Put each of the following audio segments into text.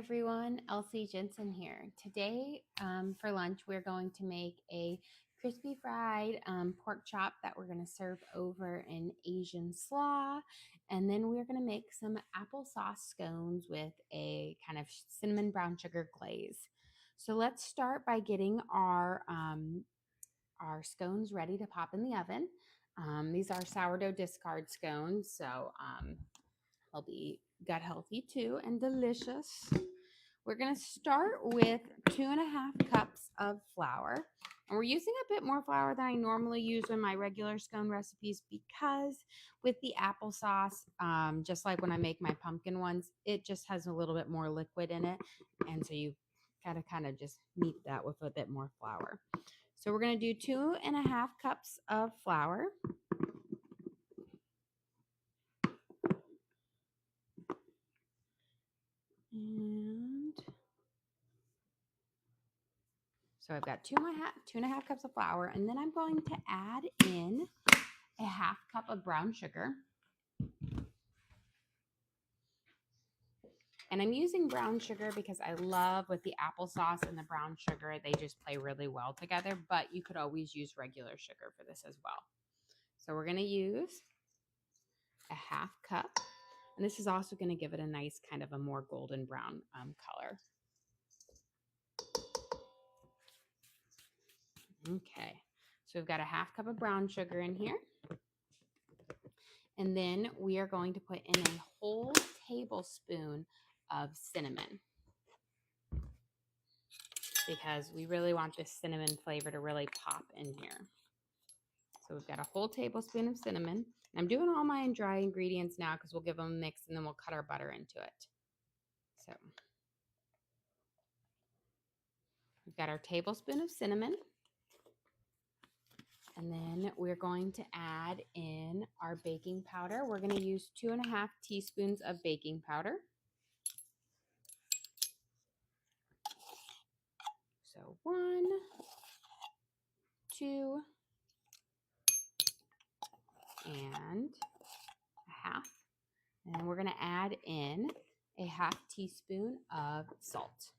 everyone, Elsie Jensen here. Today for lunch we're going to make a crispy fried pork chop that we're going to serve over an Asian slaw, and then we're going to make some applesauce scones with a kind of cinnamon brown sugar glaze. So let's start by getting our scones ready to pop in the oven. These are sourdough discard scones, so they'll be gut healthy too and delicious. We're going to start with 2.5 cups of flour. And we're using a bit more flour than I normally use in my regular scone recipes because with the applesauce, just like when I make my pumpkin ones, it just has a little bit more liquid in it. And so you gotta kind of just meet that with a bit more flour. So we're going to do 2.5 cups of flour. And so I've got 2.5 cups of flour, and then I'm going to add in a 1/2 cup of brown sugar. And I'm using brown sugar because I love with the applesauce and the brown sugar, they just play really well together, but you could always use regular sugar for this as well. So we're going to use a 1/2 cup, and this is also going to give it a nice kind of a more golden brown color. Okay, so we've got a 1/2 cup of brown sugar in here. And then we are going to put in a whole tablespoon of cinnamon because we really want this cinnamon flavor to really pop in here. So we've got a whole tablespoon of cinnamon. And I'm doing all my dry ingredients now because we'll give them a mix and then we'll cut our butter into it. So we've got our tablespoon of cinnamon. And then we're going to add in our baking powder. We're going to use 2.5 teaspoons of baking powder. So 1, 2, and 1/2. And we're going to add in a 1/2 teaspoon of salt.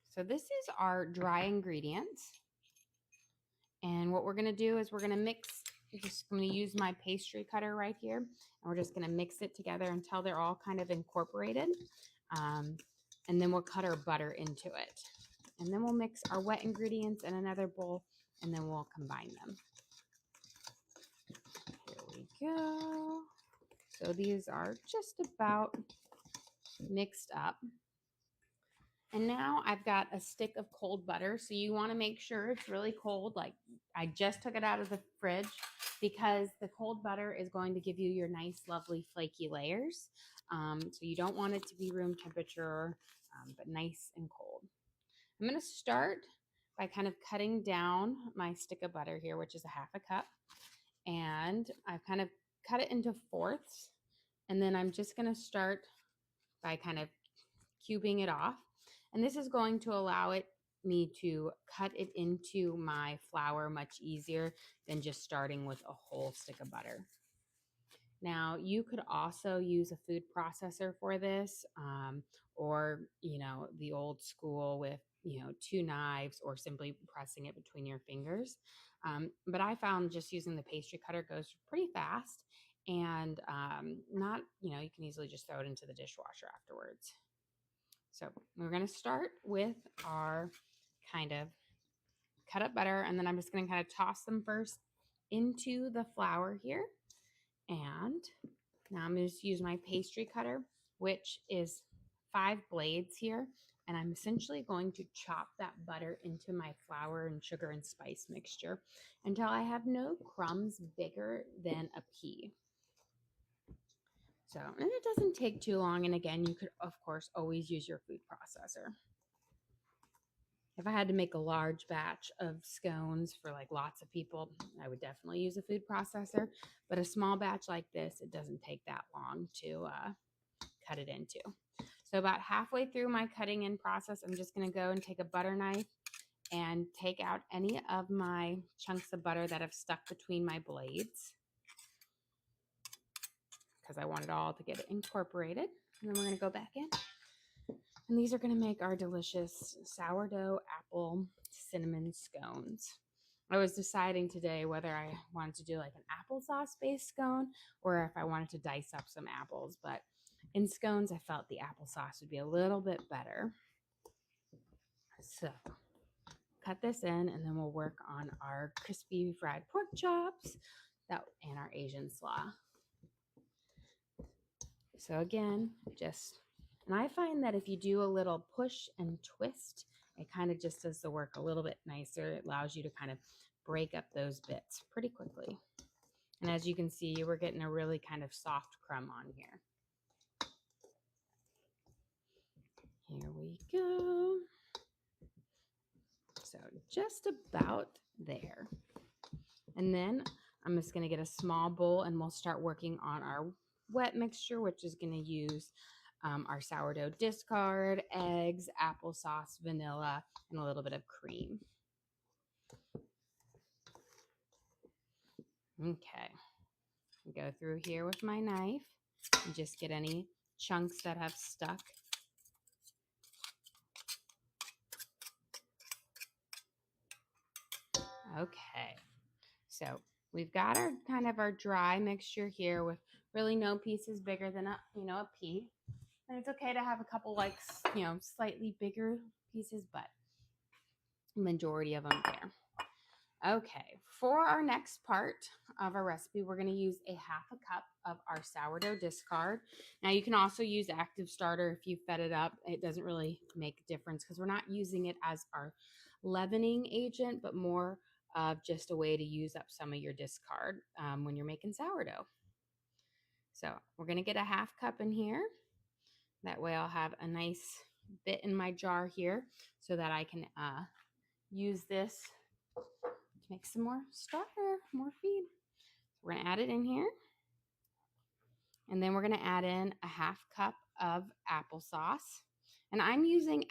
So this is our dry ingredients. And what we're going to do is we're going to mix, I'm going to use my pastry cutter right here. And we're just going to mix it together until they're all kind of incorporated. And then we'll cut our butter into it. And then we'll mix our wet ingredients in another bowl, and then we'll combine them. Here we go. So these are just about mixed up. And now I've got a stick of cold butter. So you want to make sure it's really cold. Like I just took it out of the fridge because the cold butter is going to give you your nice, lovely, flaky layers. So you don't want it to be room temperature, but nice and cold. I'm going to start by kind of cutting down my stick of butter here, which is a 1/2 cup. And I've kind of cut it into fourths. And then I'm just going to start by kind of cubing it off. And this is going to allow me to cut it into my flour much easier than just starting with a whole stick of butter. Now, you could also use a food processor for this, or, the old school with, 2 knives or simply pressing it between your fingers. But I found just using the pastry cutter goes pretty fast and not, you can easily just throw it into the dishwasher afterwards. So we're going to start with our kind of cut up butter, and then I'm just going to kind of toss them first into the flour here. And now I'm going to just use my pastry cutter, which is 5 blades here. And I'm essentially going to chop that butter into my flour and sugar and spice mixture until I have no crumbs bigger than a pea. So, and it doesn't take too long. And again, you could, of course, always use your food processor. If I had to make a large batch of scones for like lots of people, I would definitely use a food processor. But a small batch like this, it doesn't take that long to cut it into. So about halfway through my cutting in process, I'm just going to go and take a butter knife and take out any of my chunks of butter that have stuck between my blades, because I want it all to get incorporated. And then we're going to go back in And these are going to make our delicious sourdough apple cinnamon scones. I was deciding today whether I wanted to do like an applesauce based scone or if I wanted to dice up some apples, but in scones I felt the applesauce would be a little bit better. So cut this in and then we'll work on our crispy fried pork chops and our Asian slaw. So again, and I find that if you do a little push and twist, it kind of just does the work a little bit nicer. It allows you to kind of break up those bits pretty quickly. And as you can see, we're getting a really kind of soft crumb on here. Here we go. So just about there. And then I'm just going to get a small bowl and we'll start working on our wet mixture, which is going to use our sourdough discard, eggs, applesauce, vanilla, and a little bit of cream. Okay, go through here with my knife and just get any chunks that have stuck. Okay, so we've got our kind of our dry mixture here with really no pieces bigger than a pea. And it's okay to have a couple like, slightly bigger pieces, but majority of them there. Okay, for our next part of our recipe, we're going to use a half a cup of our sourdough discard. Now you can also use active starter if you fed it up. It doesn't really make a difference because we're not using it as our leavening agent, but more of just a way to use up some of your discard when you're making sourdough. So we're going to get a half cup in here. That way I'll have a nice bit in my jar here so that I can use this to make some more starter, more feed. We're going to add it in here. And then we're going to add in a half cup of applesauce. And I'm using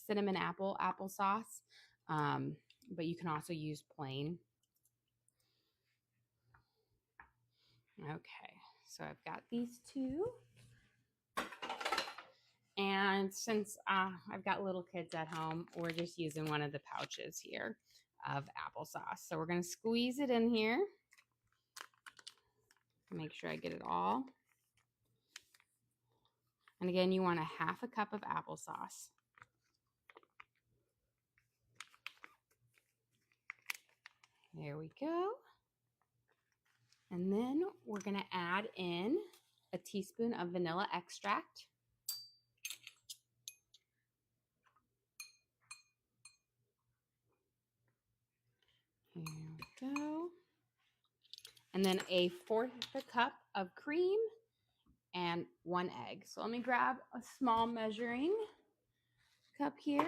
cinnamon apple applesauce, but you can also use plain. Okay, so I've got these two. And since I've got little kids at home, we're just using one of the pouches here of applesauce. So we're going to squeeze it in here. Make sure I get it all. And again, you want a half a cup of applesauce. There we go. And then we're going to add in a teaspoon of vanilla extract. Here we go. And then a fourth of a cup of cream and 1 egg. So let me grab a small measuring cup here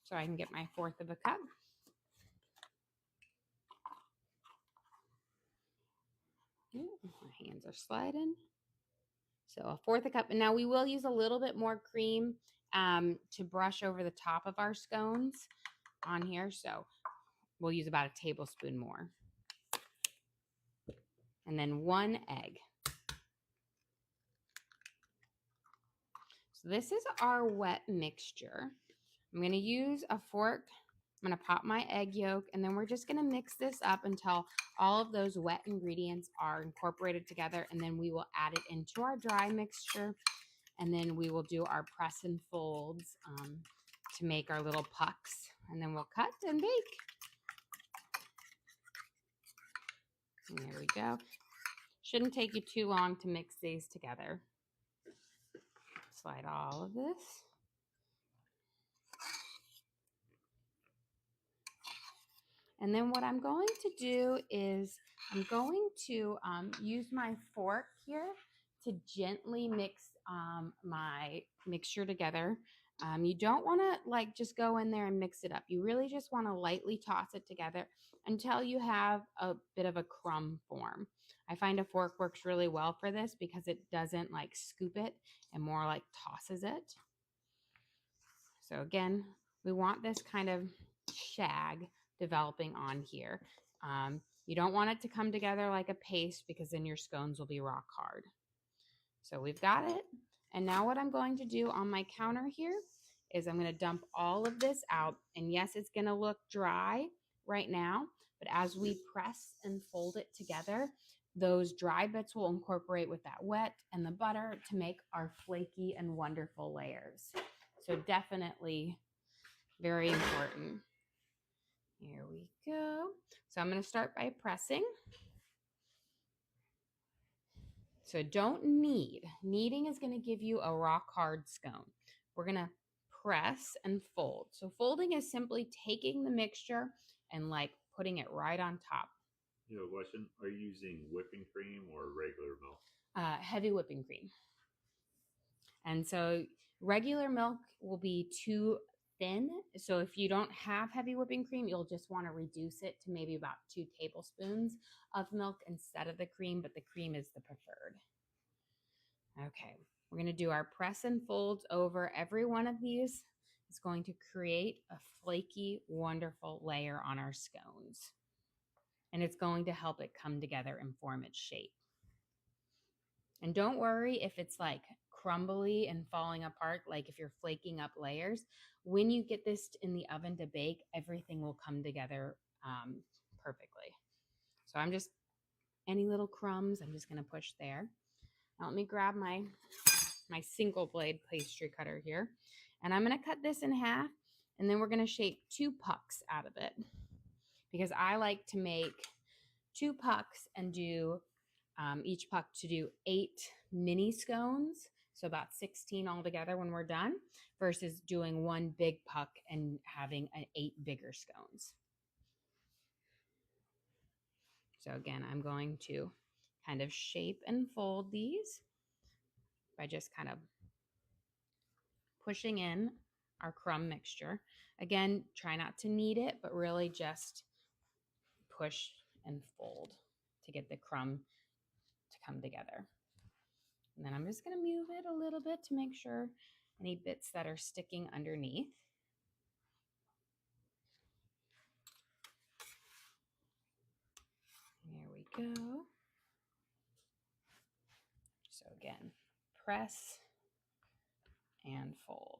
so I can get my fourth of a cup. Ooh, my hands are sliding. So a fourth a cup. And now we will use a little bit more cream to brush over the top of our scones on here. So we'll use about a tablespoon more. And then 1 egg. So this is our wet mixture. I'm going to use a fork. I'm going to pop my egg yolk, and then we're just going to mix this up until all of those wet ingredients are incorporated together, and then we will add it into our dry mixture, and then we will do our press and folds to make our little pucks, and then we'll cut and bake. And there we go. Shouldn't take you too long to mix these together. Slide all of this. And then what I'm going to do is I'm going to use my fork here to gently mix my mixture together. You don't want to like just go in there and mix it up. You really just want to lightly toss it together until you have a bit of a crumb form. I find a fork works really well for this because it doesn't like scoop it and more like tosses it. So again, we want this kind of shag developing on here. You don't want it to come together like a paste because then your scones will be rock hard. So we've got it. And now what I'm going to do on my counter here is I'm going to dump all of this out. And yes, it's going to look dry right now, but as we press and fold it together, those dry bits will incorporate with that wet and the butter to make our flaky and wonderful layers. So definitely very important. Here we go. So I'm going to start by pressing. So don't knead. Kneading is going to give you a rock hard scone. We're going to press and fold. So folding is simply taking the mixture and like putting it right on top. You know, question, are you using whipping cream or regular milk? Heavy whipping cream. And so regular milk will be too thin. So if you don't have heavy whipping cream, you'll just want to reduce it to maybe about 2 tablespoons of milk instead of the cream, but the cream is the preferred. Okay, we're going to do our press and folds over every one of these. It's going to create a flaky, wonderful layer on our scones. And it's going to help it come together and form its shape. And don't worry if it's like crumbly and falling apart, like if you're flaking up layers. When you get this in the oven to bake, everything will come together perfectly. So I'm just, any little crumbs, I'm just going to push there. Now let me grab my single blade pastry cutter here. And I'm going to cut this in half, and then we're going to shape 2 pucks out of it. Because I like to make 2 pucks and do each puck to do 8 mini scones, so about 16 altogether when we're done, versus doing 1 big puck and having 8 bigger scones. So again, I'm going to kind of shape and fold these by just kind of pushing in our crumb mixture. Again, try not to knead it, but really just push and fold to get the crumb to come together. And then I'm just going to move it a little bit to make sure any bits that are sticking underneath. There we go. So again, press and fold.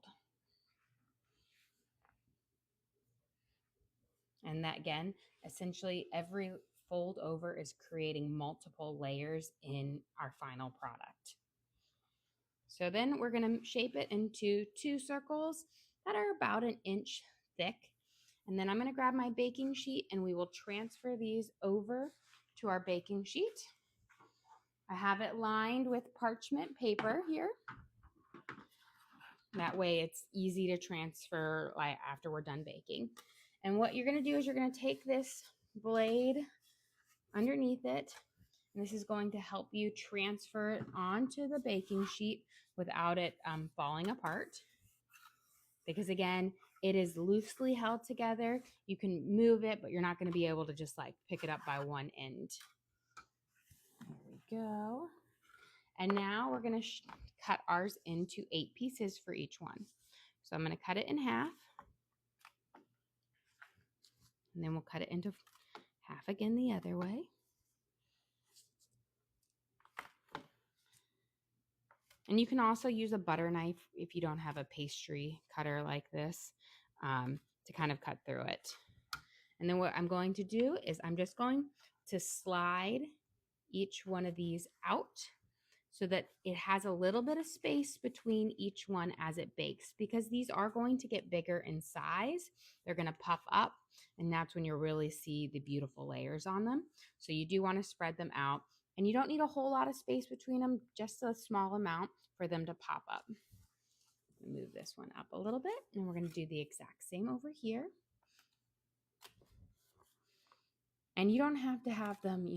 And that again, essentially every fold over is creating multiple layers in our final product. So then we're going to shape it into 2 circles that are about 1 inch thick. And then I'm going to grab my baking sheet and we will transfer these over to our baking sheet. I have it lined with parchment paper here. That way it's easy to transfer like after we're done baking. And what you're going to do is you're going to take this blade underneath it, and this is going to help you transfer it onto the baking sheet without it falling apart. Because again, it is loosely held together. You can move it, but you're not going to be able to just like pick it up by one end. There we go. And now we're going to cut ours into 8 pieces for each one. So I'm going to cut it in half. And then we'll cut it into half again the other way. And you can also use a butter knife if you don't have a pastry cutter like this to kind of cut through it. And then what I'm going to do is I'm just going to slide each one of these out so that it has a little bit of space between each one as it bakes, because these are going to get bigger in size. They're going to puff up, and that's when you'll really see the beautiful layers on them. So you do want to spread them out, and you don't need a whole lot of space between them, just a small amount for them to pop up. Move this one up a little bit, and we're going to do the exact same over here. And you don't have to have them,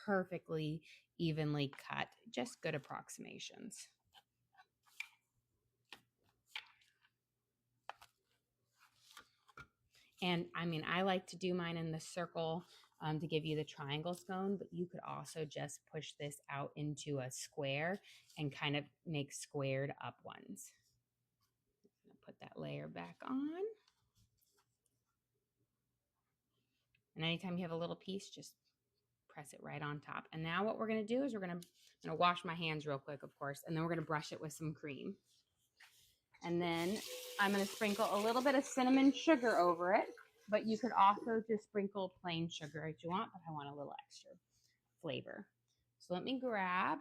perfectly evenly cut, just good approximations. And I like to do mine in the circle to give you the triangle scone, but you could also just push this out into a square and kind of make squared up ones. Put that layer back on. And anytime you have a little piece, just press it right on top. And now what we're going to do is I'm going to wash my hands real quick, of course, and then we're going to brush it with some cream. And then I'm going to sprinkle a little bit of cinnamon sugar over it, but you could also just sprinkle plain sugar if you want, but I want a little extra flavor. So let me grab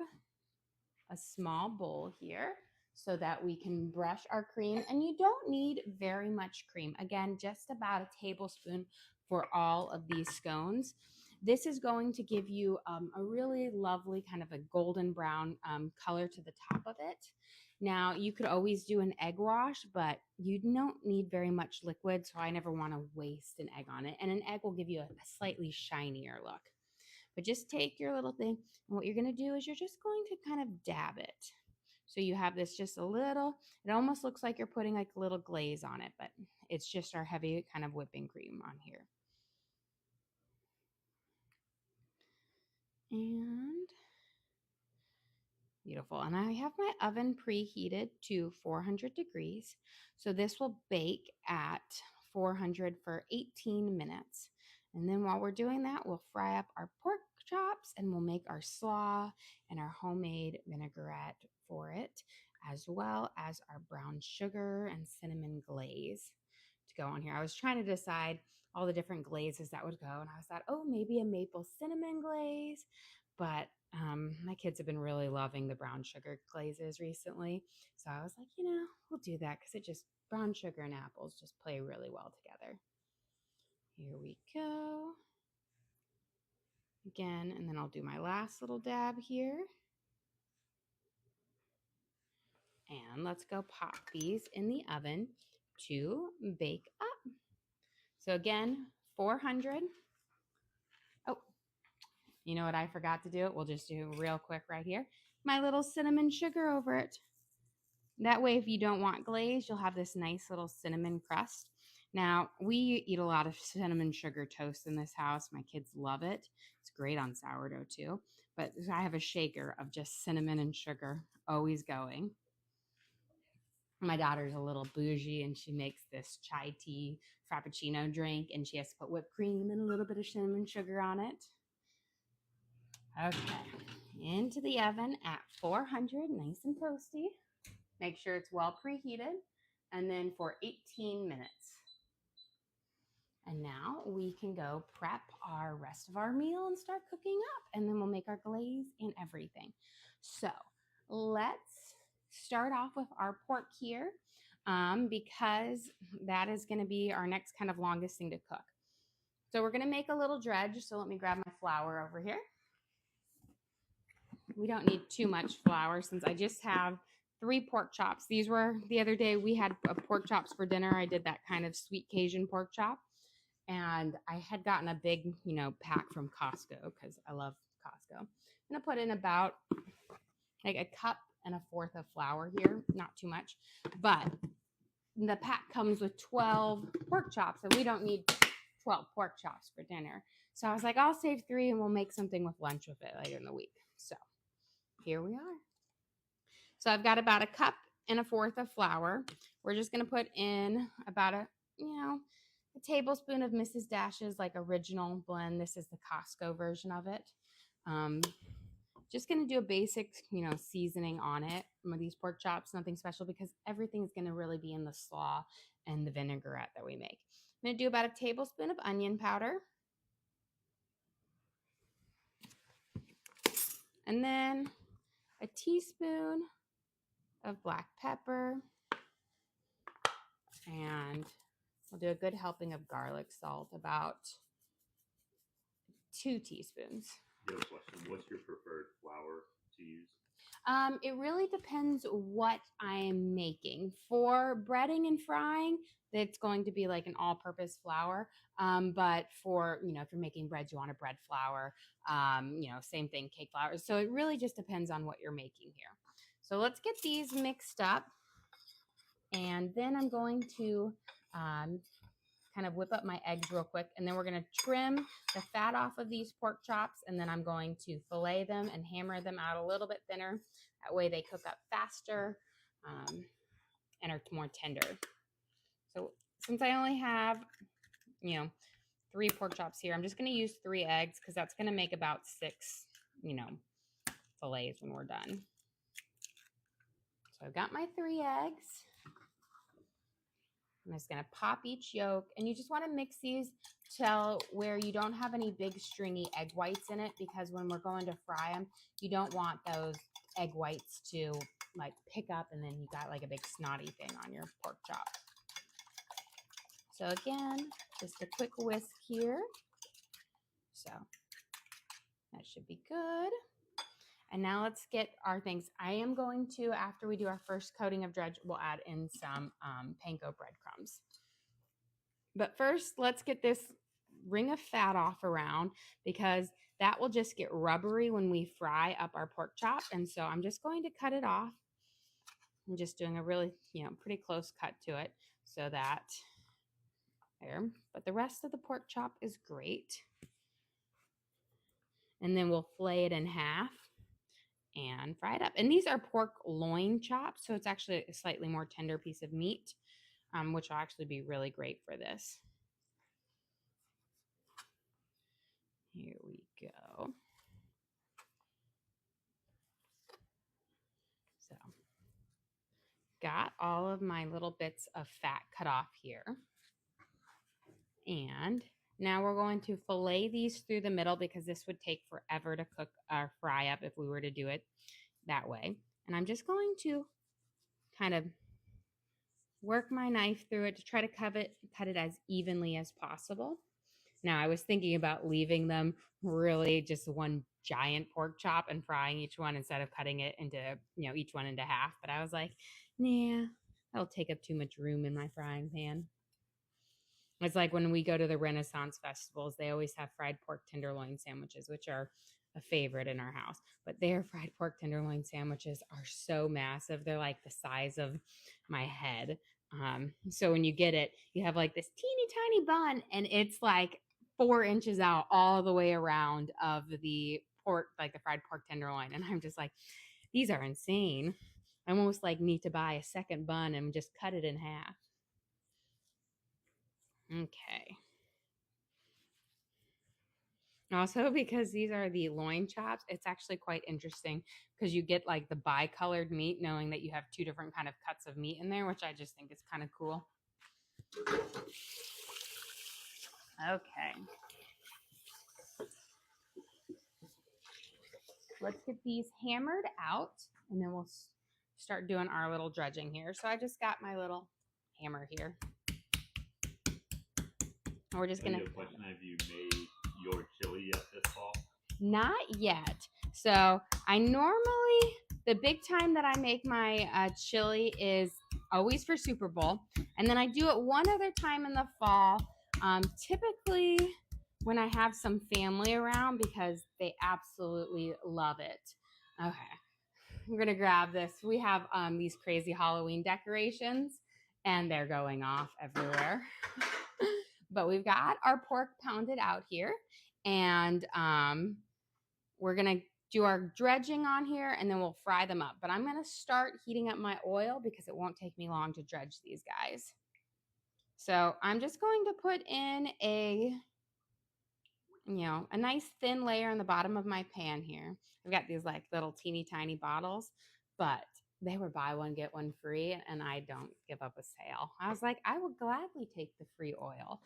a small bowl here so that we can brush our cream. And you don't need very much cream. Again, just about a tablespoon for all of these scones. This is going to give you a really lovely kind of a golden brown color to the top of it. Now, you could always do an egg wash, but you don't need very much liquid, so I never want to waste an egg on it. And an egg will give you a slightly shinier look. But just take your little thing, and what you're going to do is you're just going to kind of dab it. So you have this just a little, it almost looks like you're putting like a little glaze on it, but it's just our heavy kind of whipping cream on here. And beautiful. And I have my oven preheated to 400 degrees. So this will bake at 400 for 18 minutes. And then while we're doing that, we'll fry up our pork chops and we'll make our slaw and our homemade vinaigrette for it, as well as our brown sugar and cinnamon glaze to go on here. I was trying to decide all the different glazes that would go, and I thought, oh, maybe a maple cinnamon glaze, but my kids have been really loving the brown sugar glazes recently. So I was like, we'll do that because brown sugar and apples just play really well together. Here we go. Again, and then I'll do my last little dab here. And let's go pop these in the oven to bake up. So again, 400. Oh, you know what I forgot to do? We'll just do real quick right here. My little cinnamon sugar over it. That way, if you don't want glaze, you'll have this nice little cinnamon crust. Now, we eat a lot of cinnamon sugar toast in this house. My kids love it. It's great on sourdough too. But I have a shaker of just cinnamon and sugar always going. My daughter's a little bougie and she makes this chai tea frappuccino drink and she has to put whipped cream and a little bit of cinnamon sugar on it. Okay, into the oven at 400, nice and toasty. Make sure it's well preheated, and then for 18 minutes. And now we can go prep our rest of our meal and start cooking up, and then we'll make our glaze and everything. So let's start off with our pork here because that is going to be our next kind of longest thing to cook. So we're going to make a little dredge. So let me grab my flour over here. We don't need too much flour since I just have 3 pork chops. These were the other day we had pork chops for dinner. I did that kind of sweet Cajun pork chop. And I had gotten a big, pack from Costco because I love Costco. I'm going to put in about like a cup and a fourth of flour here. Not too much. But the pack comes with 12 pork chops, and we don't need 12 pork chops for dinner. So I was like, I'll save 3 and we'll make something with lunch with it later in the week. So here we are. So I've got about a cup and a fourth of flour. We're just going to put in about a tablespoon of Mrs. Dash's like original blend. This is the Costco version of it. Just going to do a basic, seasoning on it. Some these pork chops, nothing special because everything's going to really be in the slaw and the vinaigrette that we make. I'm going to do about a tablespoon of onion powder. And then a teaspoon of black pepper. And we'll do a good helping of garlic salt, about 2 teaspoons. I have a question. What's your preferred flour to use? It really depends what I'm making. For breading and frying, it's going to be like an all-purpose flour. But for, if you're making bread, you want a bread flour. Same thing, cake flour. So it really just depends on what you're making here. So let's get these mixed up. And then I'm going to kind of whip up my eggs real quick. And then we're going to trim the fat off of these pork chops. And then I'm going to fillet them and hammer them out a little bit thinner. That way they cook up faster and are more tender. So since I only have, 3 3 pork chops here. I'm just going to use 3 eggs because that's going to make about 6, fillets when we're done. So I've got my 3 eggs. I'm just going to pop each yolk, and you just want to mix these till where you don't have any big stringy egg whites in it, because when we're going to fry them, you don't want those egg whites to like pick up and then you got like a big snotty thing on your pork chop. So again, just a quick whisk here. So that should be good. And now let's get our things. I am going to, after we do our first coating of dredge, we'll add in some panko breadcrumbs. But first, let's get this ring of fat off around, because that will just get rubbery when we fry up our pork chop. And so I'm just going to cut it off. I'm just doing a really, pretty close cut to it so that there. But the rest of the pork chop is great. And then we'll fillet it in half and fry it up. And these are pork loin chops, so it's actually a slightly more tender piece of meat, which will actually be really great for this. Here we go. So, got all of my little bits of fat cut off here. And now we're going to fillet these through the middle, because this would take forever to cook or fry up if we were to do it that way. And I'm just going to kind of work my knife through it to try to cut it as evenly as possible. Now, I was thinking about leaving them really just one giant pork chop and frying each one instead of cutting it into, each one into half. But I was like, nah, that'll take up too much room in my frying pan. It's like when we go to the Renaissance festivals, they always have fried pork tenderloin sandwiches, which are a favorite in our house. But their fried pork tenderloin sandwiches are so massive. They're like the size of my head. So when you get it, you have like this teeny tiny bun, and it's like 4 inches out all the way around of the pork, like the fried pork tenderloin. And I'm just like, these are insane. I almost like need to buy a second bun and just cut it in half. Okay. Also, because these are the loin chops, it's actually quite interesting because you get like the bicolored meat, knowing that you have 2 different kind of cuts of meat in there, which I just think is kind of cool. Okay. Let's get these hammered out, and then we'll start doing our little dredging here. So I just got my little hammer here. And we're just going to... Have you made your chili yet this fall? Not yet. So I normally, the big time that I make my chili is always for Super Bowl. And then I do it one other time in the fall, typically when I have some family around, because they absolutely love it. Okay, I'm going to grab this. We have these crazy Halloween decorations, and they're going off everywhere. But we've got our pork pounded out here, and we're going to do our dredging on here, and then we'll fry them up. But I'm going to start heating up my oil because it won't take me long to dredge these guys. So I'm just going to put in a nice thin layer on the bottom of my pan here. I've got these like little teeny tiny bottles, but they were buy one, get one free, and I don't give up a sale. I was like, I will gladly take the free oil.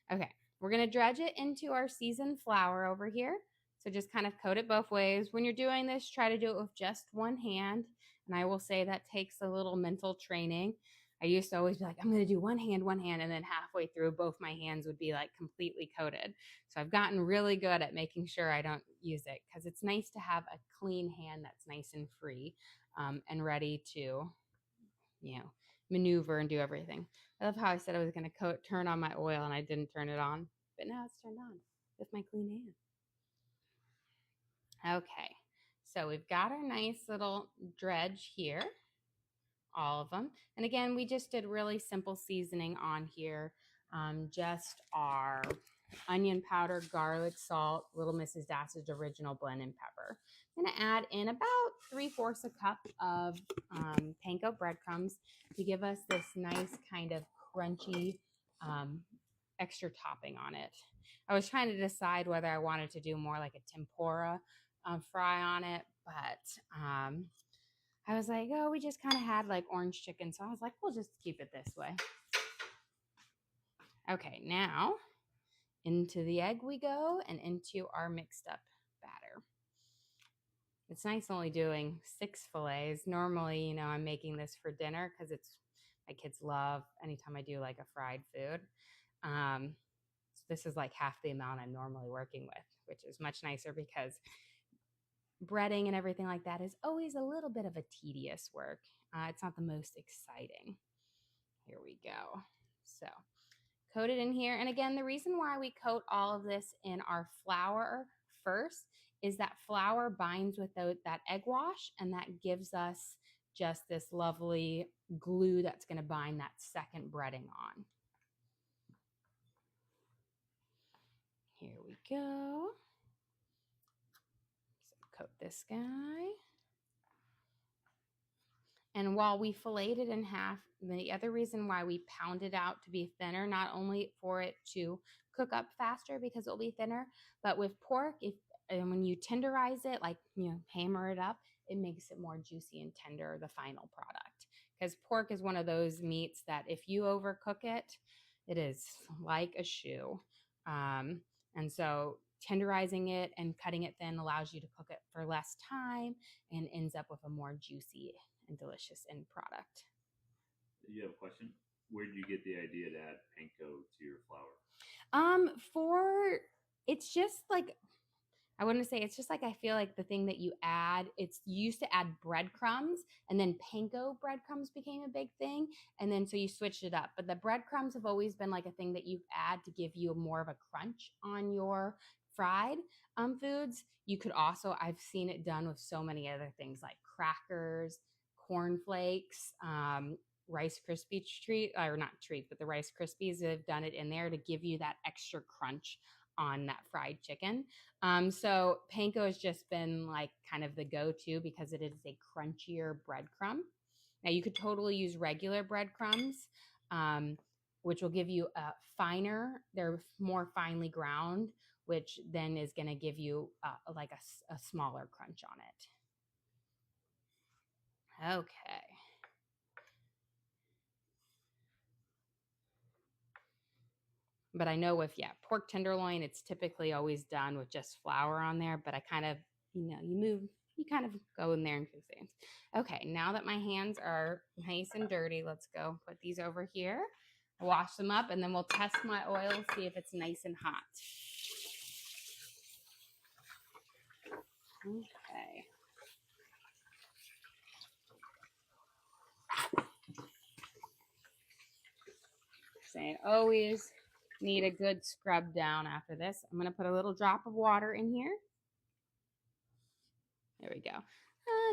Okay, we're going to dredge it into our seasoned flour over here. So just kind of coat it both ways. When you're doing this, try to do it with just one hand. And I will say that takes a little mental training. I used to always be like, I'm going to do one hand, and then halfway through, both my hands would be like completely coated. So I've gotten really good at making sure I don't use it, because it's nice to have a clean hand that's nice and free and ready to, maneuver and do everything. I love how I said I was going to turn on my oil and I didn't turn it on, but now it's turned on with my clean hand. Okay, so we've got our nice little dredge here. All of them. And again, we just did really simple seasoning on here. Just our onion powder, garlic, salt, Little Mrs. Dash's original blend, and pepper. I'm going to add in about 3/4 a cup of panko breadcrumbs to give us this nice kind of crunchy extra topping on it. I was trying to decide whether I wanted to do more like a tempura fry on it, but I was like, oh, we just kind of had like orange chicken. So I was like, we'll just keep it this way. Okay, now into the egg we go and into our mixed up batter. It's nice only doing 6 fillets. Normally, you know, I'm making this for dinner because it's my kids love anytime I do like a fried food. So this is like half the amount I'm normally working with, which is much nicer because breading and everything like that is always a little bit of a tedious work. It's not the most exciting. Here we go. So coat it in here. And again, the reason why we coat all of this in our flour first is that flour binds with that egg wash, and that gives us just this lovely glue that's going to bind that second breading on. Here we go. So coat this guy. And while we filleted it in half, the other reason why we pound it out to be thinner, not only for it to cook up faster because it'll be thinner, but with pork, when you tenderize it, like, you know, hammer it up, it makes it more juicy and tender, the final product. Because pork is one of those meats that if you overcook it, it is like a shoe. And so tenderizing it and cutting it thin allows you to cook it for less time and ends up with a more juicy and delicious end product. You have a question? Where did you get the idea to add panko to your flour? It's just like, I wouldn't say it's just like, I feel like the thing that you add, you used to add breadcrumbs, and then panko breadcrumbs became a big thing. And then so you switched it up. But the breadcrumbs have always been like a thing that you add to give you more of a crunch on your fried foods. You could also, I've seen it done with so many other things like crackers, cornflakes, Rice Krispie treat, or not treat, but the Rice Krispies have done it in there to give you that extra crunch on that fried chicken. So panko has just been like kind of the go-to because it is a crunchier breadcrumb. Now you could totally use regular breadcrumbs, which will give you a finer, they're more finely ground, which then is going to give you like a smaller crunch on it. Okay. But I know with, pork tenderloin, it's typically always done with just flour on there. But I kind of, you kind of go in there and fix things. Okay, now that my hands are nice and dirty, let's go put these over here, wash them up, and then we'll test my oil, see if it's nice and hot. Okay. Saying always need a good scrub down after this. I'm going to put a little drop of water in here. There we go.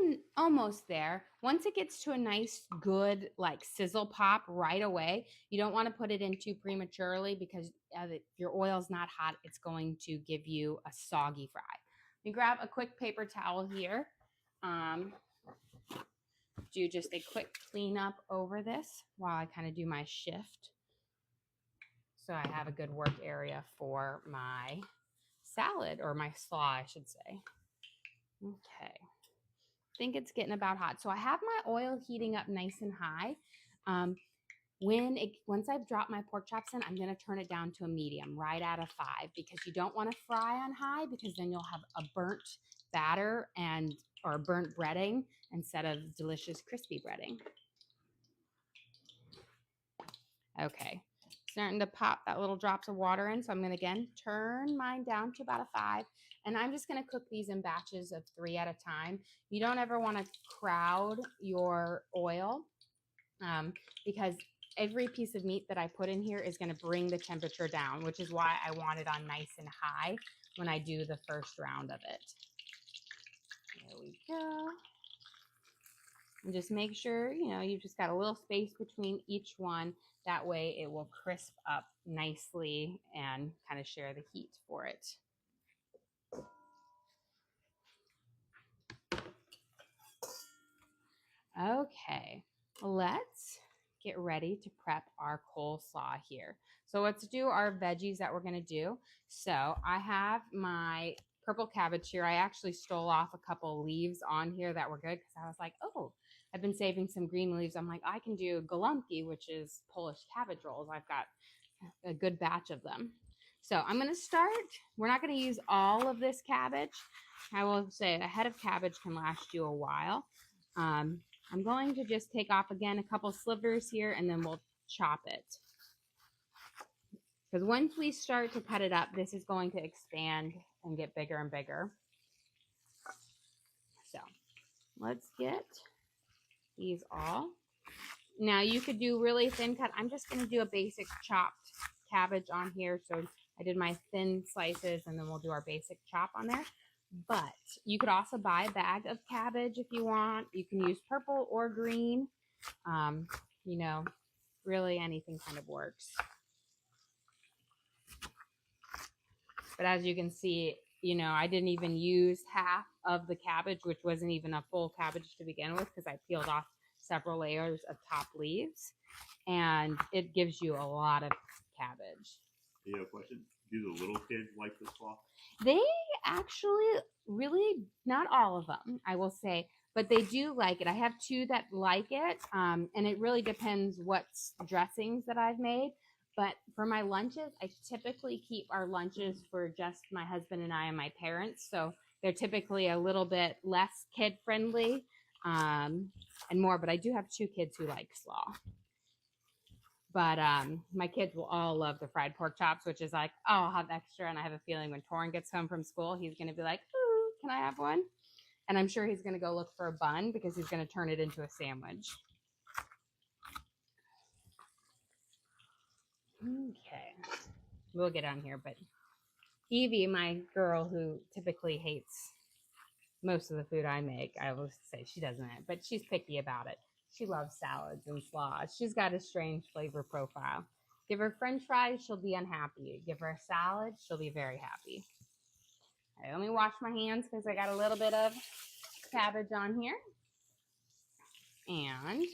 And almost there. Once it gets to a nice, good, like sizzle pop right away, you don't want to put it in too prematurely because if your oil's not hot, it's going to give you a soggy fry. You grab a quick paper towel here. Do just a quick cleanup over this while I kind of do my shift. So I have a good work area for my salad, or my slaw, I should say. Okay. I think it's getting about hot. So I have my oil heating up nice and high. Once I've dropped my pork chops in, I'm going to turn it down to a medium, right at a 5, because you don't want to fry on high because then you'll have a burnt batter or burnt breading instead of delicious crispy breading. Okay. Starting to pop that little drops of water in. So I'm going to, again, turn mine down to about a 5. And I'm just going to cook these in batches of 3 at a time. You don't ever want to crowd your oil because every piece of meat that I put in here is going to bring the temperature down, which is why I want it on nice and high when I do the first round of it. There we go. And just make sure, you've just got a little space between each one. That way it will crisp up nicely and kind of share the heat for it. Okay, let's get ready to prep our coleslaw here. So let's do our veggies that we're going to do. So I have my purple cabbage here. I actually stole off a couple leaves on here that were good because I was like, oh, I've been saving some green leaves. I'm like, I can do golumki, which is Polish cabbage rolls. I've got a good batch of them. So I'm going to start. We're not going to use all of this cabbage. I will say a head of cabbage can last you a while. I'm going to just take off again a couple slivers here, and then we'll chop it. Because once we start to cut it up, this is going to expand and get bigger and bigger. So let's get these all. Now you could do really thin cut. I'm just going to do a basic chopped cabbage on here. So I did my thin slices, and then we'll do our basic chop on there. But you could also buy a bag of cabbage if you want. You can use purple or green. You know, really anything kind of works. But as you can see, you know, I didn't even use half of the cabbage, which wasn't even a full cabbage to begin with, because I peeled off several layers of top leaves, and it gives you a lot of cabbage. Do you have a question? Do the little kids like the slaw? They actually really, not all of them, I will say, but they do like it. I have two that like it, and it really depends what dressings that I've made. But for my lunches, I typically keep our lunches for just my husband and I and my parents. So they're typically a little bit less kid-friendly and more. But I do have two kids who like slaw. But my kids will all love the fried pork chops, which is like, oh, I'll have extra. And I have a feeling when Torrin gets home from school, he's going to be like, ooh, can I have one? And I'm sure he's going to go look for a bun because he's going to turn it into a sandwich. Okay. We'll get on here. But Evie, my girl who typically hates most of the food I make, I will say she doesn't, but she's picky about it. She loves salads and slaw. She's got a strange flavor profile. Give her french fries, she'll be unhappy. Give her a salad, she'll be very happy. All right, let me wash my hands because I got a little bit of cabbage on here. And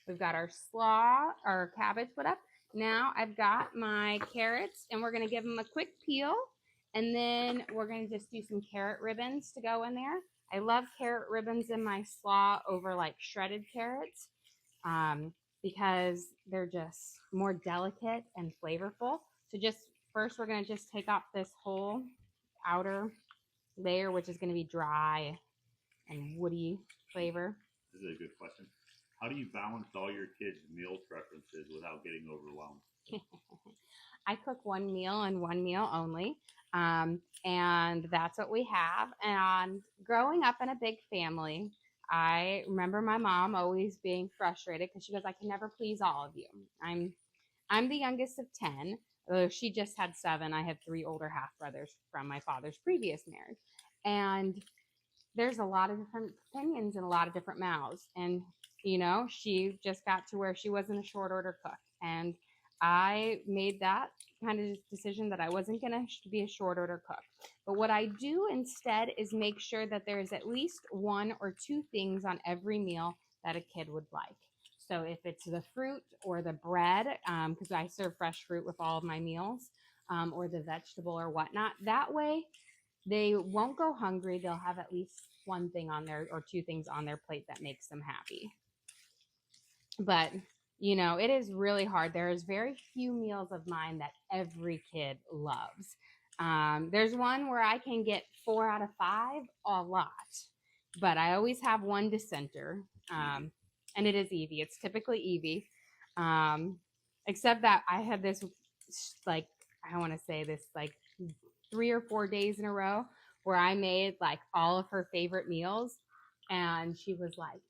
we've got our slaw, our cabbage put up. Now I've got my carrots, and we're going to give them a quick peel. And then we're going to just do some carrot ribbons to go in there. I love carrot ribbons in my slaw over like shredded carrots because they're just more delicate and flavorful. So just first, we're going to just take off this whole outer layer, which is going to be dry and woody flavor. This is a good question. How do you balance all your kids' meal preferences without getting overwhelmed? I cook one meal and one meal only. And that's what we have. And growing up in a big family, I remember my mom always being frustrated because she goes, I can never please all of you. I'm the youngest of 10. Although she just had 7. I have 3 older half brothers from my father's previous marriage. And there's a lot of different opinions and a lot of different mouths. And, you know, she just got to where she wasn't a short order cook. And I made that kind of decision that I wasn't going to be a short order cook. But what I do instead is make sure that there is at least 1 or 2 things on every meal that a kid would like. So if it's the fruit or the bread, because I serve fresh fruit with all of my meals, or the vegetable or whatnot, that way they won't go hungry. They'll have at least 1 thing on there or 2 things on their plate that makes them happy. But you know, it is really hard. There is very few meals of mine that every kid loves. There's one where I can get 4 out of 5, a lot. But I always have one dissenter, and it is Evie. It's typically Evie. Except that I had this, like, I want to say this, like 3 or 4 days in a row where I made like all of her favorite meals. And she was like,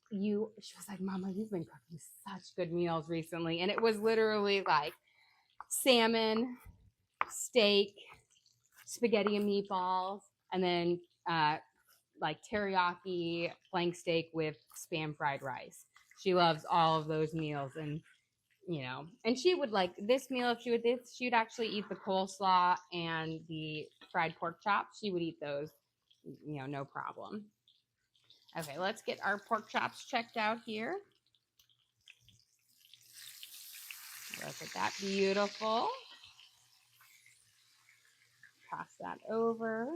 Mama, you've been cooking such good meals recently. And it was literally like salmon, steak, spaghetti and meatballs, and then like teriyaki flank steak with Spam fried rice. She loves all of those meals. And, you know, and she would like this meal. If she would actually eat the coleslaw and the fried pork chops. She would eat those, you know, no problem. Okay, let's get our pork chops checked out here. Look at that, beautiful. Toss that over.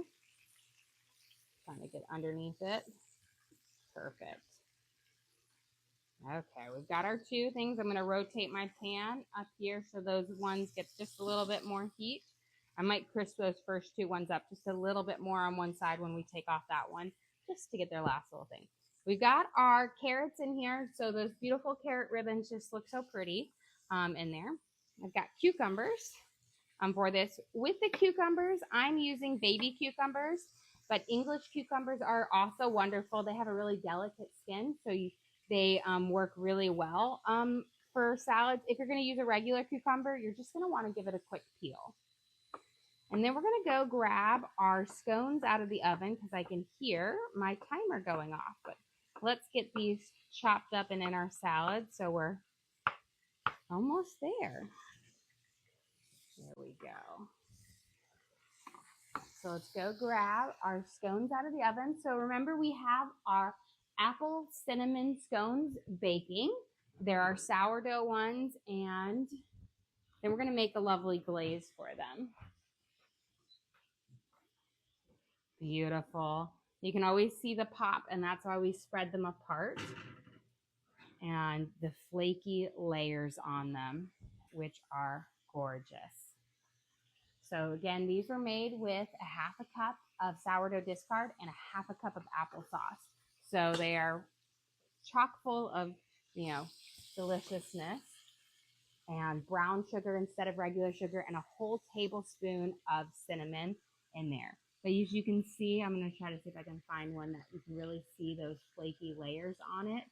Trying to get underneath it. Perfect. Okay, we've got our two things. I'm going to rotate my pan up here so those ones get just a little bit more heat. I might crisp those first two ones up just a little bit more on one side when we take off that one, just to get their last little thing. We've got our carrots in here, so those beautiful carrot ribbons just look so pretty in there. I've got cucumbers for this. With the cucumbers, I'm using baby cucumbers, but English cucumbers are also wonderful. They have a really delicate skin, so they work really well for salads. If you're going to use a regular cucumber, you're just going to want to give it a quick peel. And then we're going to go grab our scones out of the oven because I can hear my timer going off. But let's get these chopped up and in our salad so we're almost there. There we go. So let's go grab our scones out of the oven. So remember, we have our apple cinnamon scones baking. There are sourdough ones, and then we're going to make a lovely glaze for them. Beautiful. You can always see the pop, and that's why we spread them apart. And the flaky layers on them, which are gorgeous. So again, these were made with a half a cup of sourdough discard and a half a cup of applesauce. So they are chock full of, deliciousness, and brown sugar instead of regular sugar, and a whole tablespoon of cinnamon in there. But as you can see, I'm going to try to see if I can find one that you can really see those flaky layers on it.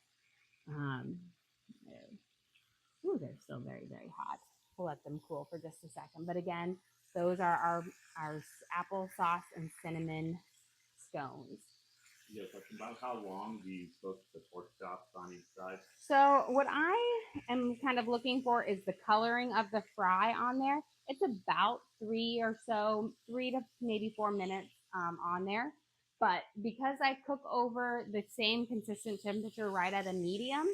Ooh, they're still very, very hot. We'll let them cool for just a second. But again, those are our applesauce and cinnamon scones. Yeah, question about how long do you cook the pork chops on each side? So what I am kind of looking for is the coloring of the fry on there. It's about 3 to maybe 4 minutes on there. But because I cook over the same consistent temperature right at a medium,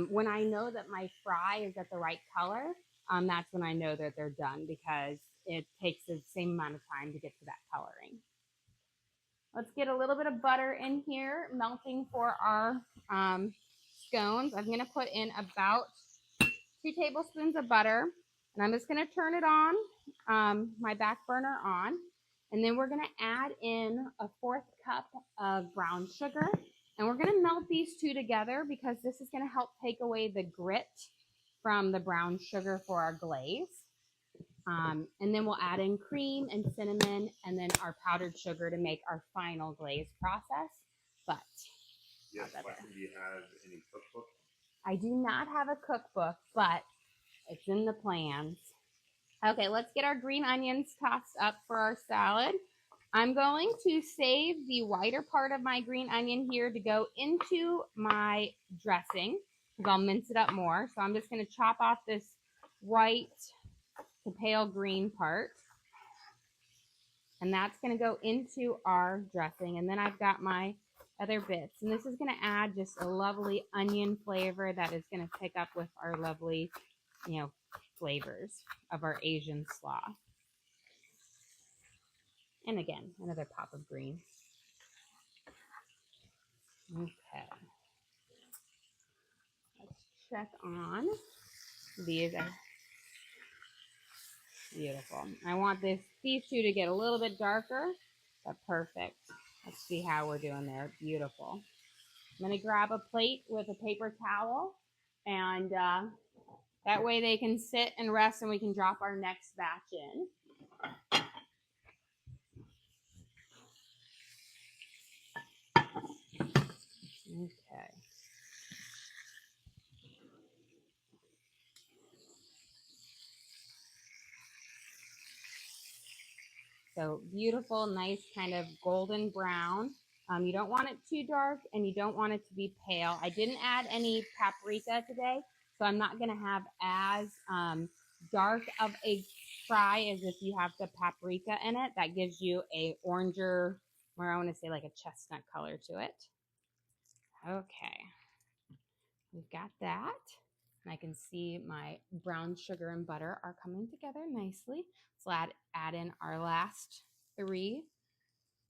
when I know that my fry is at the right color, that's when I know that they're done, because it takes the same amount of time to get to that coloring. Let's get a little bit of butter in here, melting for our scones. I'm going to put in about 2 tablespoons of butter, and I'm just going to turn it on, my back burner on. And then we're going to add in a 1/4 cup of brown sugar. And we're going to melt these two together because this is going to help take away the grit from the brown sugar for our glaze. And then we'll add in cream and cinnamon and then our powdered sugar to make our final glaze process. But yes, question, do you have any cookbook? I do not have a cookbook, but it's in the plans. Okay, let's get our green onions tossed up for our salad. I'm going to save the whiter part of my green onion here to go into my dressing because I'll mince it up more. So I'm just going to chop off this white to pale green part. And that's going to go into our dressing. And then I've got my other bits. And this is going to add just a lovely onion flavor that is going to pick up with our lovely, flavors of our Asian slaw. And again, another pop of green. Okay. Let's check on these. Are beautiful. I want these two to get a little bit darker, but perfect. Let's see how we're doing there. Beautiful. I'm going to grab a plate with a paper towel, and that way they can sit and rest, and we can drop our next batch in. Okay. So beautiful, nice kind of golden brown. You don't want it too dark and you don't want it to be pale. I didn't add any paprika today, so I'm not going to have as dark of a fry as if you have the paprika in it. That gives you a oranger, or I want to say like a chestnut color to it. Okay, we've got that. And I can see my brown sugar and butter are coming together nicely. So add in our last 3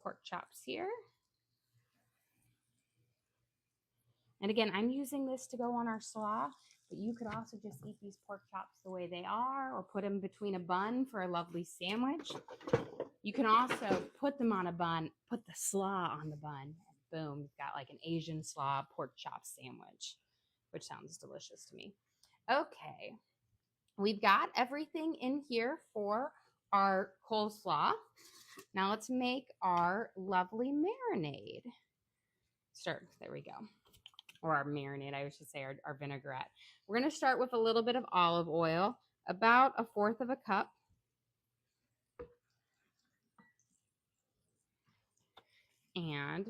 pork chops here. And again, I'm using this to go on our slaw, but you could also just eat these pork chops the way they are or put them between a bun for a lovely sandwich. You can also put them on a bun, put the slaw on the bun, and boom, you've got like an Asian slaw pork chop sandwich, which sounds delicious to me. Okay, we've got everything in here for our coleslaw. Now let's make our lovely marinade. There we go. Or our marinade, I should say, our vinaigrette. We're going to start with a little bit of olive oil, about 1/4 of a cup. And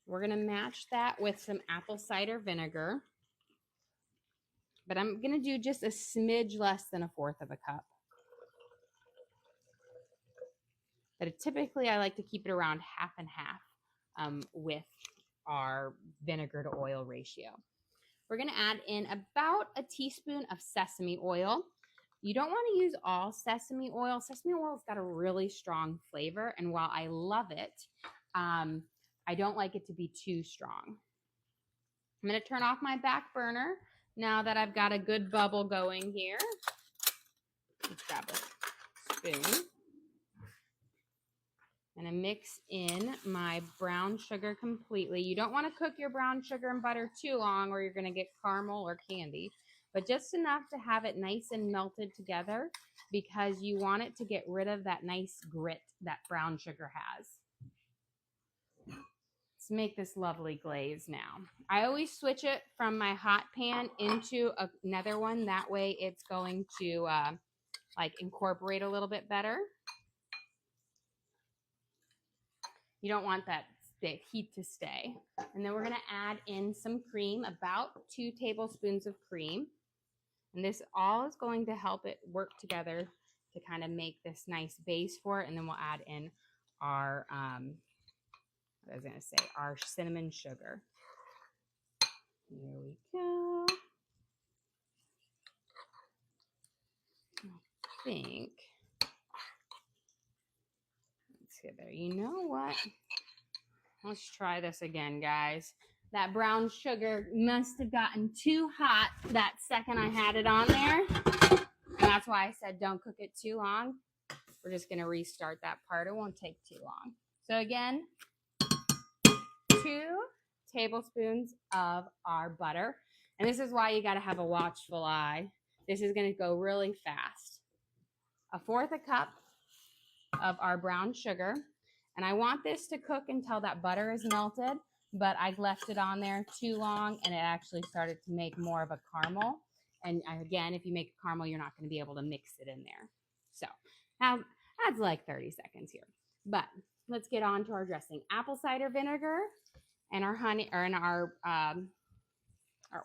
we're going to match that with some apple cider vinegar. But I'm going to do just a smidge less than 1/4 of a cup. But typically, I like to keep it around half and half with our vinegar to oil ratio. We're going to add in about a teaspoon of sesame oil. You don't want to use all sesame oil. Sesame oil's got a really strong flavor, and while I love it, I don't like it to be too strong. I'm going to turn off my back burner now that I've got a good bubble going here. Let's grab a spoon. I'm going to mix in my brown sugar completely. You don't want to cook your brown sugar and butter too long or you're going to get caramel or candy, but just enough to have it nice and melted together because you want it to get rid of that nice grit that brown sugar has. Let's make this lovely glaze now. I always switch it from my hot pan into another one. That way it's going to like incorporate a little bit better. You don't want that heat to stay. And then we're going to add in some cream, about 2 tablespoons of cream. And this all is going to help it work together to kind of make this nice base for it. And then we'll add in our, our cinnamon sugar. Here we go. I think. Let's get there. You know what? Let's try this again, guys. That brown sugar must have gotten too hot that second I had it on there. And that's why I said don't cook it too long. We're just going to restart that part. It won't take too long. So again, 2 tablespoons of our butter. And this is why you got to have a watchful eye. This is going to go really fast. 1/4 a cup of our brown sugar. And I want this to cook until that butter is melted, but I left it on there too long and it actually started to make more of a caramel. And again, if you make a caramel, you're not going to be able to mix it in there. So that's like 30 seconds here. But let's get on to our dressing. Apple cider vinegar and our honey, or in our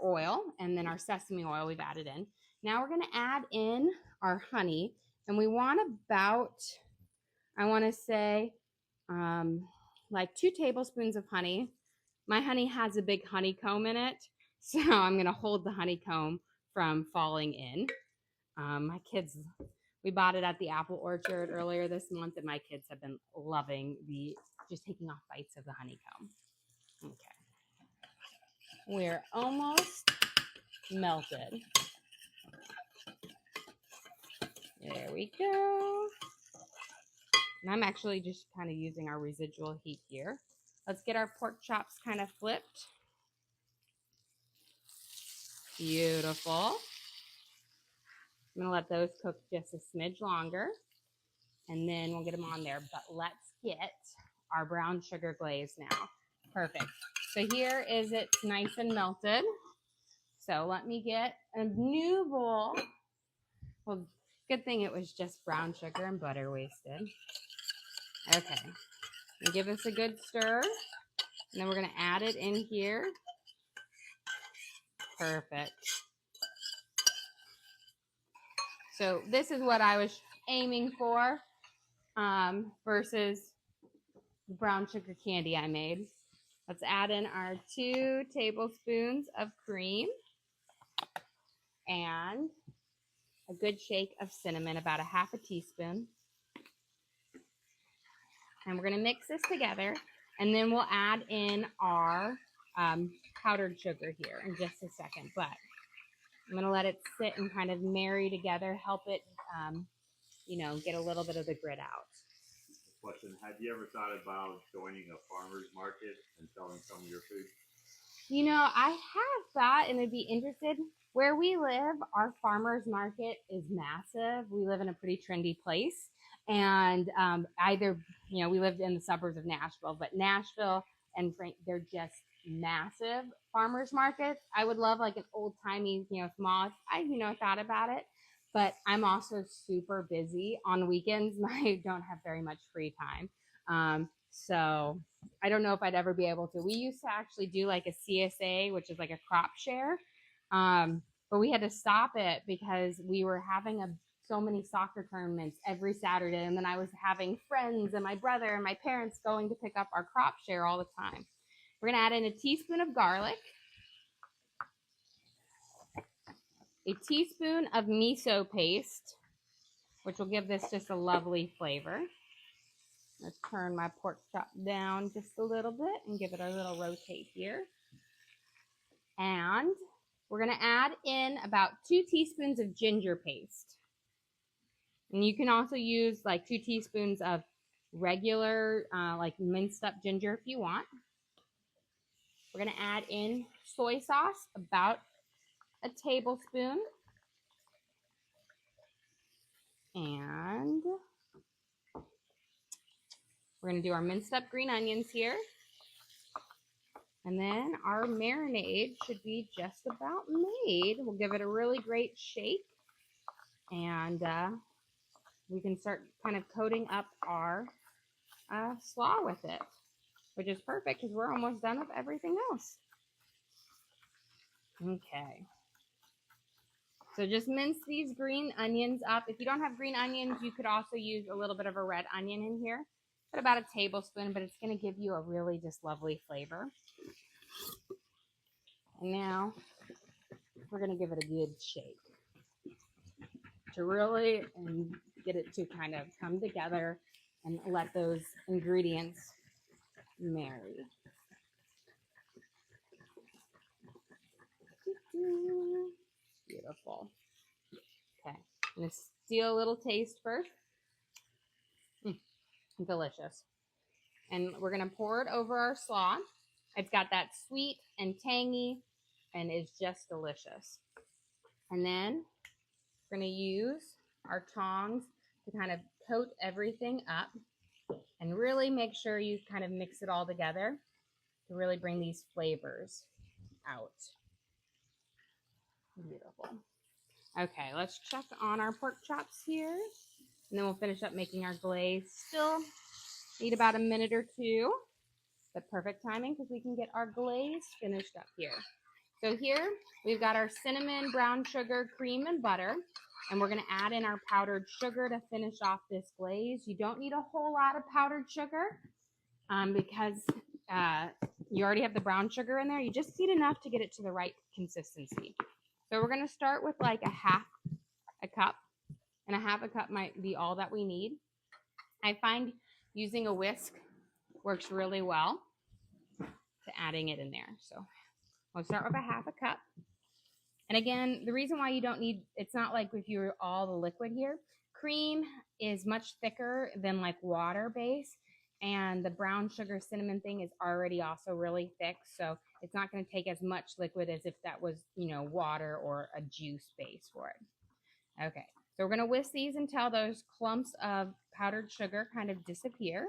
oil, and then our sesame oil we've added in. Now we're going to add in our honey, and we want about, I want to say, like 2 tablespoons of honey. My honey has a big honeycomb in it, so I'm going to hold the honeycomb from falling in. My kids, we bought it at the apple orchard earlier this month, and my kids have been loving just taking off bites of the honeycomb. Okay. We're almost melted. There we go. And I'm actually just kind of using our residual heat here. Let's get our pork chops kind of flipped. Beautiful. I'm going to let those cook just a smidge longer. And then we'll get them on there. But let's get our brown sugar glaze now. Perfect. So here is it nice and melted. So let me get a new bowl. Well, good thing it was just brown sugar and butter wasted. Okay. And give this a good stir. And then we're going to add it in here. Perfect. So this is what I was aiming for versus the brown sugar candy I made. Let's add in our 2 tablespoons of cream. and a good shake of cinnamon, about a half a teaspoon. And we're going to mix this together, and then we'll add in our powdered sugar here in just a second. But I'm going to let it sit and kind of marry together, help it, get a little bit of the grit out. Question: have you ever thought about joining a farmer's market and selling some of your food? I have thought and would be interested. Where we live, our farmer's market is massive. We live in a pretty trendy place. And we lived in the suburbs of Nashville, but Nashville and they're just massive farmer's markets. I would love like an old timey, small. I thought about it, but I'm also super busy on weekends. I don't have very much free time. So I don't know if I'd ever be able to. We used to actually do like a CSA, which is like a crop share. But we had to stop it because we were having so many soccer tournaments every Saturday. And then I was having friends and my brother and my parents going to pick up our crop share all the time. We're going to add in a teaspoon of garlic, a teaspoon of miso paste, which will give this just a lovely flavor. Let's turn my pork chop down just a little bit and give it a little rotate here. And we're going to add in about 2 teaspoons of ginger paste. And you can also use like 2 teaspoons of regular, like minced up ginger if you want. We're going to add in soy sauce, about a tablespoon. And we're going to do our minced up green onions here. And then our marinade should be just about made. We'll give it a really great shake. And we can start kind of coating up our slaw with it, which is perfect because we're almost done with everything else. Okay. So just mince these green onions up. If you don't have green onions, you could also use a little bit of a red onion in here. Put about a tablespoon, but it's going to give you a really just lovely flavor. And now we're going to give it a good shake to really get it to kind of come together and let those ingredients marry. Beautiful. Okay, I'm going to steal a little taste first. Delicious. And we're going to pour it over our slaw. It's got that sweet and tangy and is just delicious. And then we're going to use our tongs to kind of coat everything up and really make sure you kind of mix it all together to really bring these flavors out. Beautiful. Okay, let's check on our pork chops here. And then we'll finish up making our glaze. Still need about a minute or two. But perfect timing because we can get our glaze finished up here. So here we've got our cinnamon, brown sugar, cream, and butter. And we're going to add in our powdered sugar to finish off this glaze. You don't need a whole lot of powdered sugar because you already have the brown sugar in there. You just need enough to get it to the right consistency. So we're going to start with like a half a cup. And a half a cup might be all that we need. I find using a whisk works really well to adding it in there. So we'll start with a half a cup. And again, the reason why you don't need, it's not like if you're all the liquid here. Cream is much thicker than like water base. And the brown sugar cinnamon thing is already also really thick. So it's not going to take as much liquid as if that was, water or a juice base for it. Okay. So we're going to whisk these until those clumps of powdered sugar kind of disappear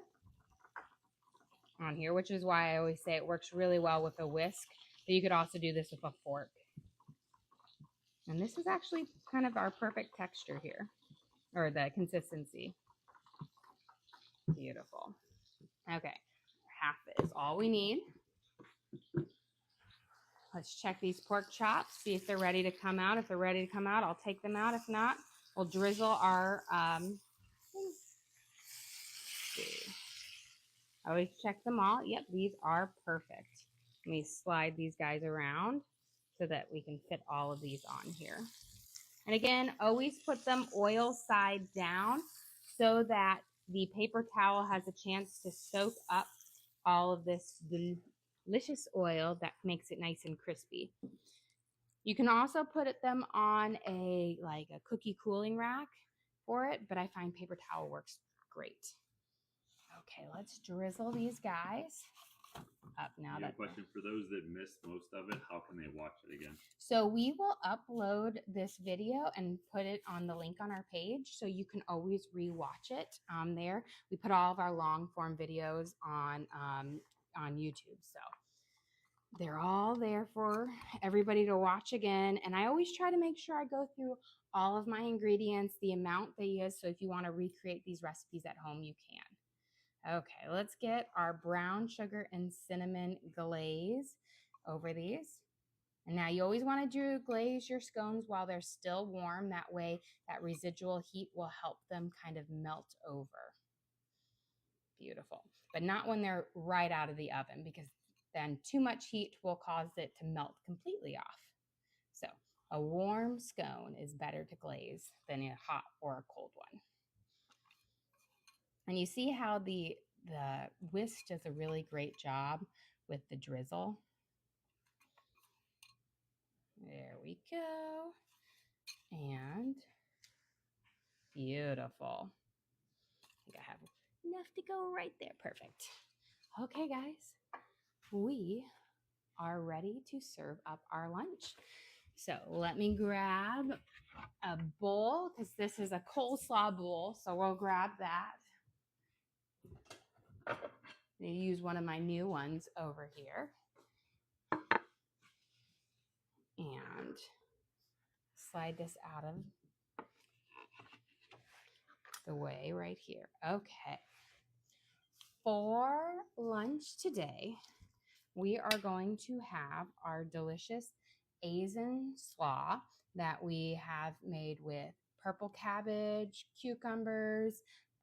on here, which is why I always say it works really well with a whisk. But you could also do this with a fork. And this is actually kind of our perfect texture here, or the consistency. Beautiful. Okay, half is all we need. Let's check these pork chops, see if they're ready to come out. If they're ready to come out, I'll take them out. If not, we'll drizzle our, I always check them all. Yep, these are perfect. Let me slide these guys around so that we can fit all of these on here. And again, always put them oil side down so that the paper towel has a chance to soak up all of this delicious oil that makes it nice and crispy. You can also put them on a cookie cooling rack for it, but I find paper towel works great. Okay, let's drizzle these guys up now. A question for those that missed most of it, how can they watch it again? So we will upload this video and put it on the link on our page, so you can always rewatch it there. We put all of our long form videos on YouTube, so they're all there for everybody to watch again. And I always try to make sure I go through all of my ingredients, the amount they use, so if you want to recreate these recipes at home, you can. Okay, let's get our brown sugar and cinnamon glaze over these. And now you always want to glaze your scones while they're still warm. That way that residual heat will help them kind of melt over. Beautiful. But not when they're right out of the oven, because then too much heat will cause it to melt completely off. So a warm scone is better to glaze than a hot or a cold one. And you see how the whisk does a really great job with the drizzle. There we go. And beautiful. I think I have enough to go right there. Perfect. Okay, guys, we are ready to serve up our lunch. So let me grab a bowl, because this is a coleslaw bowl. So we'll grab that. I use one of my new ones over here. And slide this out of the way right here. Okay. For lunch today, we are going to have our delicious Asian slaw that we have made with purple cabbage, cucumbers,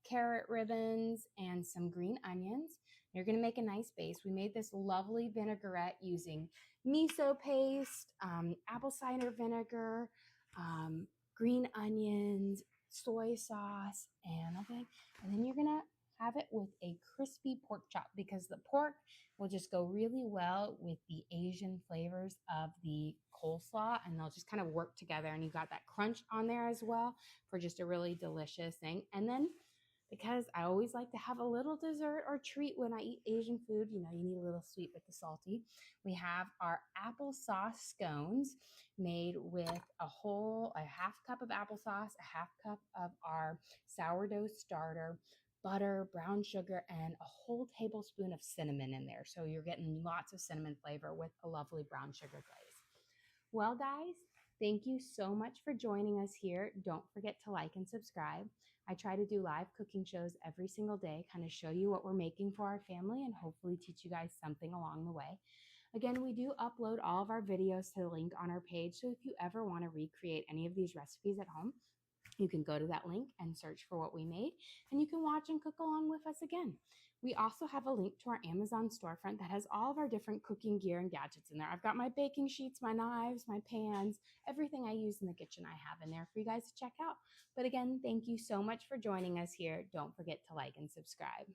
carrot ribbons, and some green onions. You're going to make a nice base. We made this lovely vinaigrette using miso paste, apple cider vinegar, green onions, soy sauce, and everything. And then you're going to have it with a crispy pork chop, because the pork will just go really well with the Asian flavors of the coleslaw, and they'll just kind of work together, and you got that crunch on there as well for just a really delicious thing. And then, because I always like to have a little dessert or treat when I eat Asian food, you need a little sweet with the salty, we have our applesauce scones made with a half cup of applesauce, a half cup of our sourdough starter, butter, brown sugar, and a whole tablespoon of cinnamon in there. So you're getting lots of cinnamon flavor with a lovely brown sugar glaze. Well, guys, thank you so much for joining us here. Don't forget to like and subscribe. I try to do live cooking shows every single day, kind of show you what we're making for our family and hopefully teach you guys something along the way. Again, we do upload all of our videos to the link on our page. So if you ever want to recreate any of these recipes at home, you can go to that link and search for what we made, and you can watch and cook along with us again. We also have a link to our Amazon storefront that has all of our different cooking gear and gadgets in there. I've got my baking sheets, my knives, my pans, everything I use in the kitchen I have in there for you guys to check out. But again, thank you so much for joining us here. Don't forget to like and subscribe.